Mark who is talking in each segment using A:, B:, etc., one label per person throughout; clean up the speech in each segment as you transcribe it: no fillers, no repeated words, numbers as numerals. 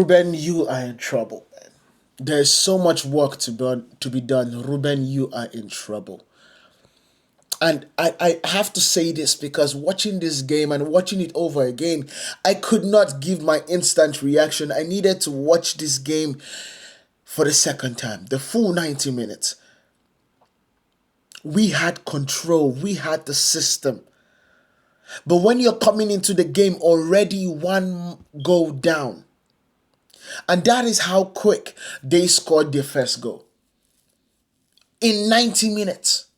A: Ruben, you are in trouble, man. There's so much work to be done. Ruben, you are in trouble. And I have to say this because watching this game and watching it over again, I could not give my instant reaction. I needed to watch this game for the second time, the full 90 minutes. We had control, we had the system. But when you're coming into the game already one goal down, and that is how quick they scored their first goal. In 90 minutes.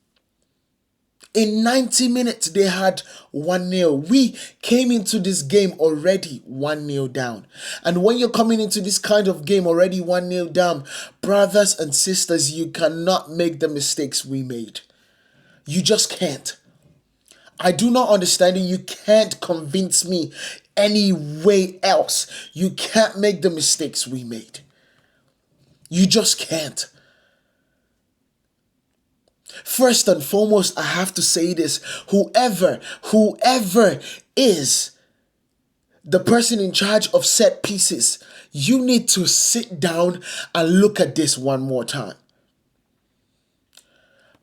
A: In 90 minutes, they had 1-0. We came into this game already 1-0 down. And when you're coming into this kind of game already 1-0 down, brothers and sisters, you cannot make the mistakes we made. You just can't. I do not understand it. You can't convince me any way else. You can't make the mistakes we made. You just can't. First and foremost, I have to say this. Whoever is the person in charge of set pieces, you need to sit down and look at this one more time.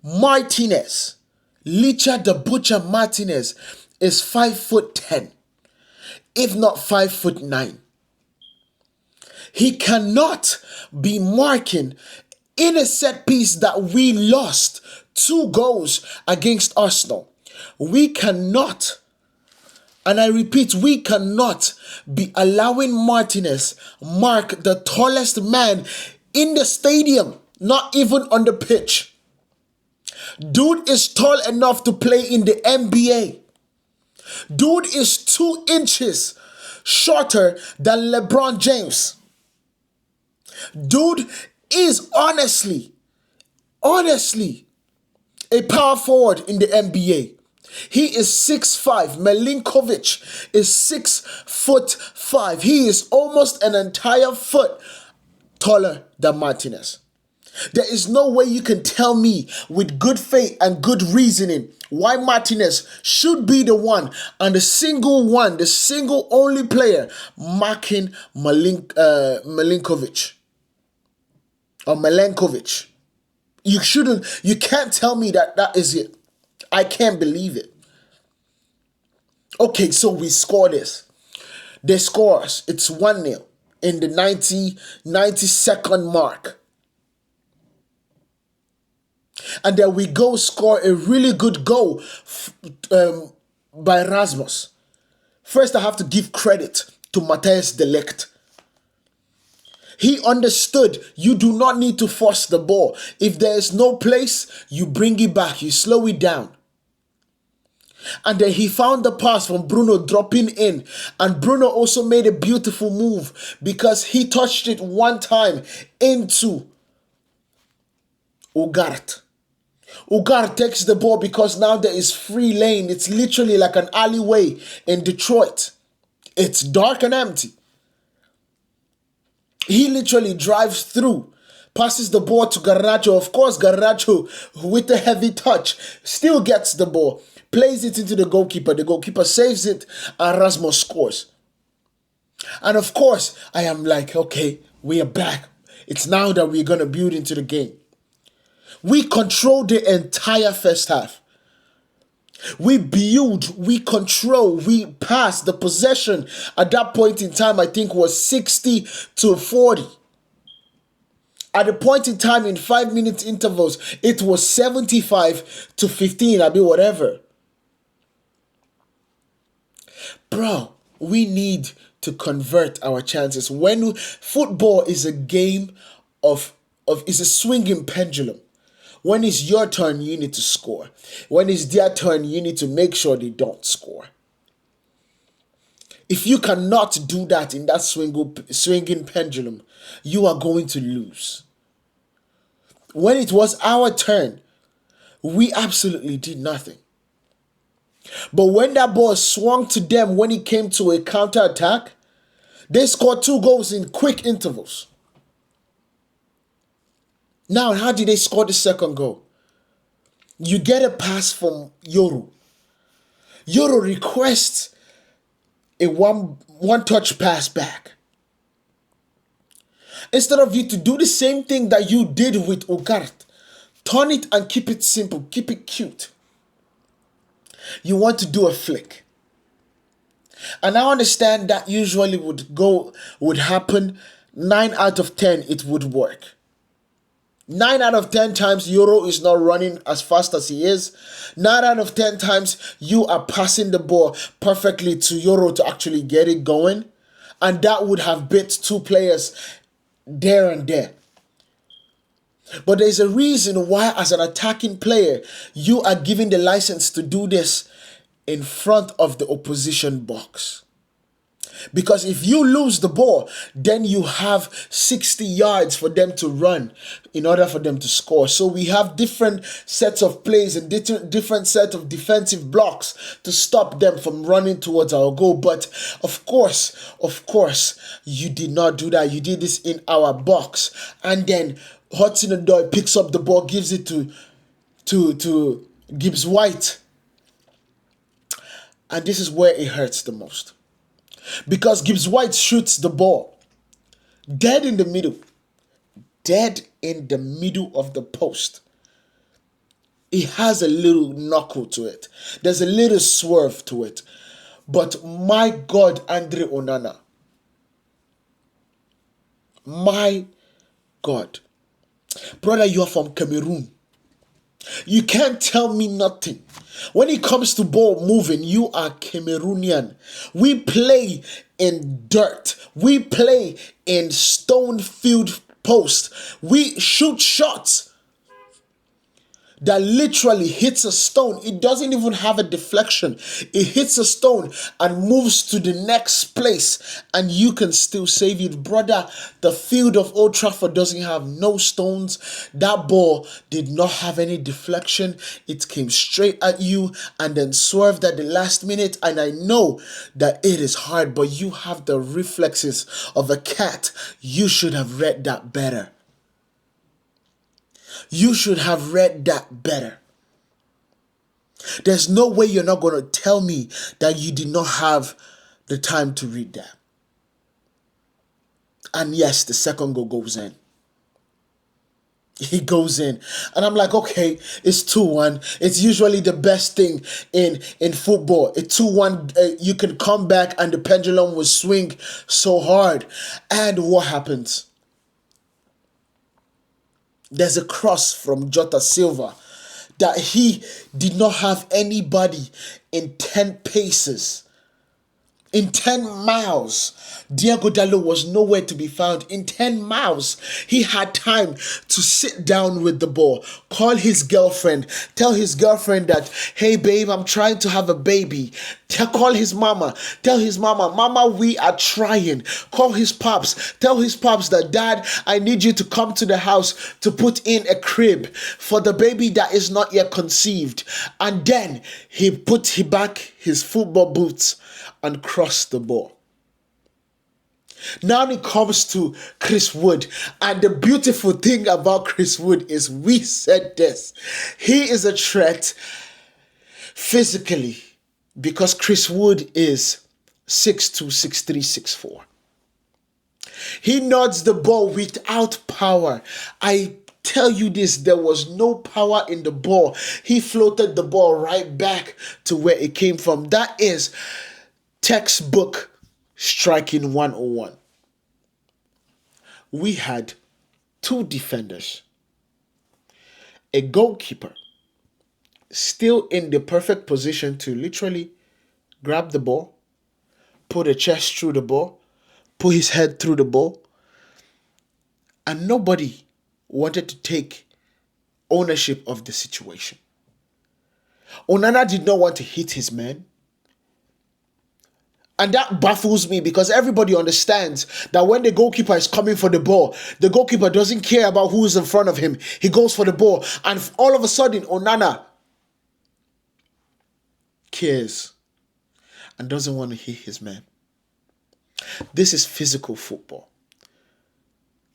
A: Martinez, Licha the Butcher Martinez, is 5'10", if not 5'9". He cannot be marking in a set piece that we lost 2 goals against Arsenal. We cannot, and I repeat, we cannot be allowing Martinez mark the tallest man in the stadium, not even on the pitch. Dude is tall enough to play in the NBA. Dude is 2 inches shorter than LeBron James. Dude is honestly a power forward in the NBA. He is 6'5". Milinkovic is 6'5". He is almost an entire foot taller than Martinez. There is no way you can tell me with good faith and good reasoning why Martinez should be the one and the single only player marking Milinkovic or Milenkovic. You can't tell me that is it. I can't believe it. Okay, so we score this. They score us. It's 1-0 in the 92nd mark. And then we go score a really good goal by Rasmus. First, I have to give credit to Matthijs de Ligt. He understood you do not need to force the ball. If there is no place, you bring it back, you slow it down. And then he found the pass from Bruno dropping in. And Bruno also made a beautiful move because he touched it one time into Ugarte. Ugarte takes the ball because now there is free lane. It's literally like an alleyway in Detroit. It's dark and empty. He literally drives through, passes the ball to Garnacho. Of course, Garnacho, with a heavy touch, still gets the ball, plays it into the goalkeeper. The goalkeeper saves it, and Rasmus scores. And of course, I am like, okay, we are back. It's now that we're going to build into the game. We control the entire first half. We build, we control, we pass. The possession at that point in time, I think, was 60-40. At the point in time, in 5-minute intervals, it was 75-15, I mean, whatever. Bro, we need to convert our chances. When football is a game is a swinging pendulum. When it's your turn, you need to score. When it's their turn, you need to make sure they don't score. If you cannot do that in that swinging pendulum, you are going to lose. When it was our turn, we absolutely did nothing. But when that ball swung to them, when it came to a counter-attack, they scored 2 goals in quick intervals. Now, how did they score the second goal? You get a pass from Yoru. Yoru requests a one-touch pass back. Instead of you to do the same thing that you did with Ugart, turn it and keep it simple, keep it cute. You want to do a flick. And I understand that usually would happen 9 out of 10 it would work. 9 out of 10 times Euro is not running as fast as he is. 9 out of 10 times you are passing the ball perfectly to Euro to actually get it going. And that would have bit 2 players there and there. But there's a reason why, as an attacking player, you are given the license to do this in front of the opposition box. Because if you lose the ball, then you have 60 yards for them to run in order for them to score. So we have different sets of plays and different set of defensive blocks to stop them from running towards our goal. But of course, you did not do that. You did this in our box. And then Hudson-Odoi picks up the ball, gives it to Gibbs White. And this is where it hurts the most. Because Gibbs White shoots the ball dead in the middle of the post. It has a little knuckle to it. There's a little swerve to it. But my God, Andre Onana. My God. Brother, you are from Cameroon. You can't tell me nothing. When it comes to ball moving, you are Cameroonian. We play in dirt. We play in stone-filled post. We shoot shots that literally hits a stone. It doesn't even have a deflection. It hits a stone and moves to the next place, and you can still save it. Brother, the field of Old Trafford doesn't have no stones. That ball did not have any deflection. It came straight at you and then swerved at the last minute. And I know that it is hard, but you have the reflexes of a cat. You should have read that better. You should have read that better. There's no way you're not going to tell me that you did not have the time to read that. And yes, the second goal goes in. He goes in. And I'm like, okay, it's 2-1. It's usually the best thing in football. It's 2-1. You can come back and the pendulum will swing so hard. And what happens? There's a cross from Jota Silva that he did not have anybody in 10 paces. In 10 miles, Diego Dalot was nowhere to be found. In 10 miles, he had time to sit down with the ball, call his girlfriend, tell his girlfriend that, hey babe, I'm trying to have a baby. Call his mama, tell his mama, we are trying. Call his pops, tell his pops that, dad, I need you to come to the house to put in a crib for the baby that is not yet conceived. And then he put back his football boots and cross the ball. Now it comes to Chris Wood. And the beautiful thing about Chris Wood is we said this. He is a threat physically because Chris Wood is 6'2", 6'3", 6'4". He nods the ball without power. I tell you this, there was no power in the ball. He floated the ball right back to where it came from. That is textbook striking 101. We had 2 defenders, a goalkeeper still in the perfect position to literally grab the ball, put a chest through the ball, put his head through the ball, and nobody wanted to take ownership of the situation. Onana did not want to hit his man. And that baffles me because everybody understands that when the goalkeeper is coming for the ball, the goalkeeper doesn't care about who is in front of him. He goes for the ball. And all of a sudden, Onana cares and doesn't want to hit his man. This is physical football.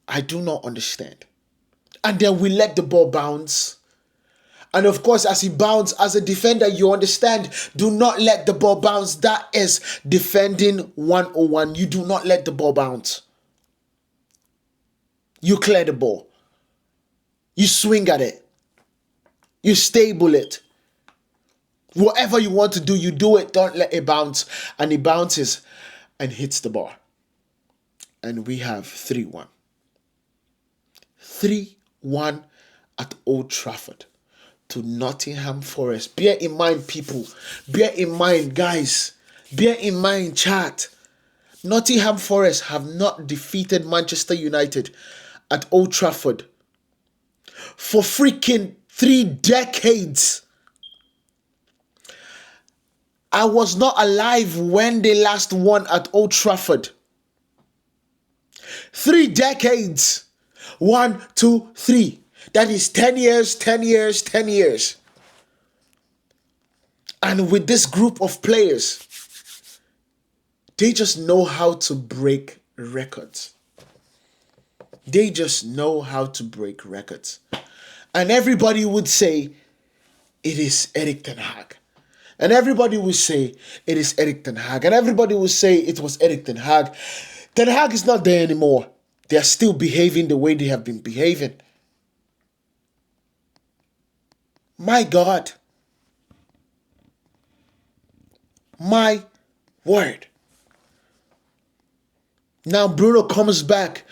A: I do not understand. And then we let the ball bounce. And of course, as he bounces, as a defender, you understand, do not let the ball bounce. That is defending 101. You do not let the ball bounce. You clear the ball. You swing at it. You stable it. Whatever you want to do, you do it. Don't let it bounce. And it bounces and hits the bar. And we have 3-1. 3-1 at Old Trafford to Nottingham Forest. Bear in mind, people. Bear in mind, guys. Bear in mind, chat. Nottingham Forest have not defeated Manchester United at Old Trafford for freaking 3 decades. I was not alive when they last won at Old Trafford. 3 decades. 1, 2, 3. That is 10 years, 10 years, 10 years. And with this group of players, they just know how to break records. They just know how to break records. And everybody would say, it is Erik ten Hag. And everybody would say, it is Erik ten Hag. And everybody would say, it was Erik ten Hag. Ten Hag is not there anymore. They are still behaving the way they have been behaving. My God. My word. Now Bruno comes back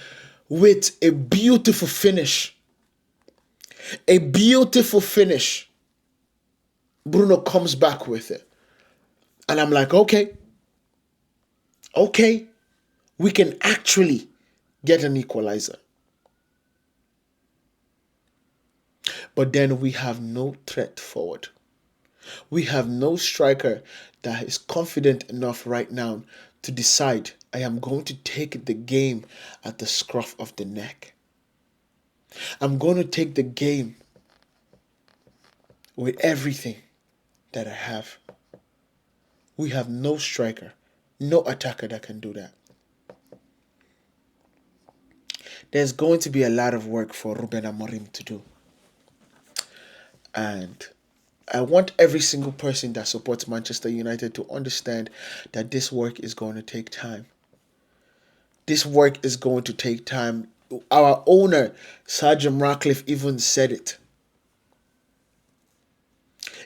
A: with a beautiful finish. A beautiful finish. Bruno comes back with it. And I'm like, okay, we can actually get an equalizer. But then we have no threat forward. We have no striker that is confident enough right now to decide, I am going to take the game at the scruff of the neck. I'm going to take the game with everything that I have. We have no striker, no attacker that can do that. There's going to be a lot of work for Ruben Amorim to do. And I want every single person that supports Manchester United to understand that this work is going to take time. This work is going to take time. Our owner, Sir Jim Ratcliffe, even said it.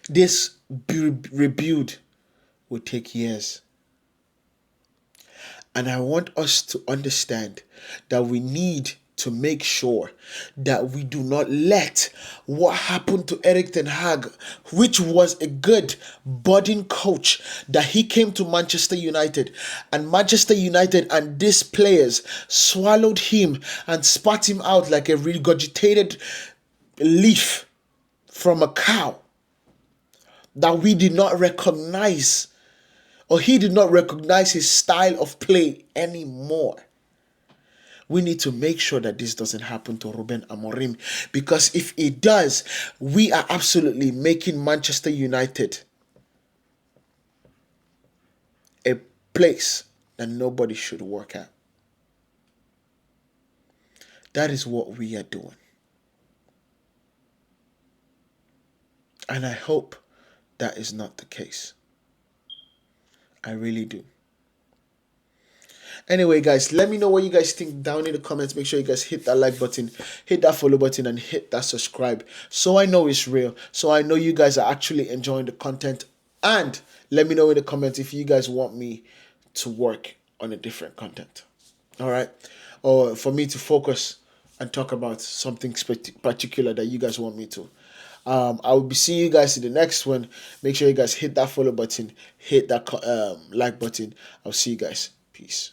A: This rebuild will take years. And I want us to understand that we need to make sure that we do not let what happened to Erik ten Hag, which was a good budding coach, that he came to Manchester United and Manchester United and these players swallowed him and spat him out like a regurgitated leaf from a cow, that we did not recognize, or he did not recognize his style of play anymore. We need to make sure that this doesn't happen to Ruben Amorim, because if it does, we are absolutely making Manchester United a place that nobody should work at. That is what we are doing. And I hope that is not the case. I really do. Anyway, guys, let me know what you guys think down in the comments. Make sure you guys hit that like button, hit that follow button, and hit that subscribe, so I know it's real, so I know you guys are actually enjoying the content. And let me know in the comments if you guys want me to work on a different content. All right? Or for me to focus and talk about something particular that you guys want me to. I will be seeing you guys in the next one. Make sure you guys hit that follow button, hit that like button. I'll see you guys. Peace.